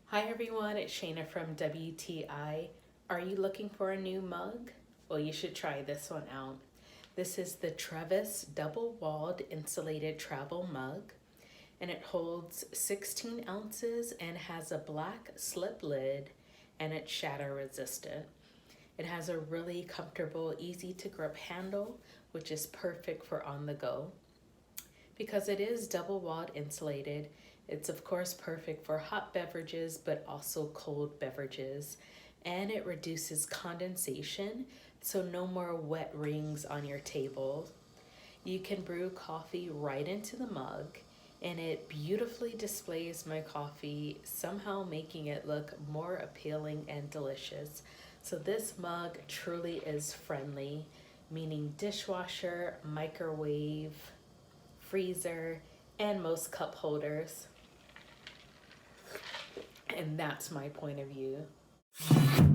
Hi everyone, it's Shayna from WTI. Are you looking for a new mug? Well, you should try this one out. This is the Tervis double-walled insulated travel mug, and it holds 16 ounces and has a black slip lid, and it's shatter resistant. It has a really comfortable, easy to grip handle, which is perfect for on the go. Because it is double-walled insulated, it's of course perfect for hot beverages, but also cold beverages. And it reduces condensation, so no more wet rings on your table. You can brew coffee right into the mug, and it beautifully displays my coffee, somehow making it look more appealing and delicious. So this mug truly is friendly, meaning dishwasher, microwave, freezer, and most cup holders. And that's my point of view.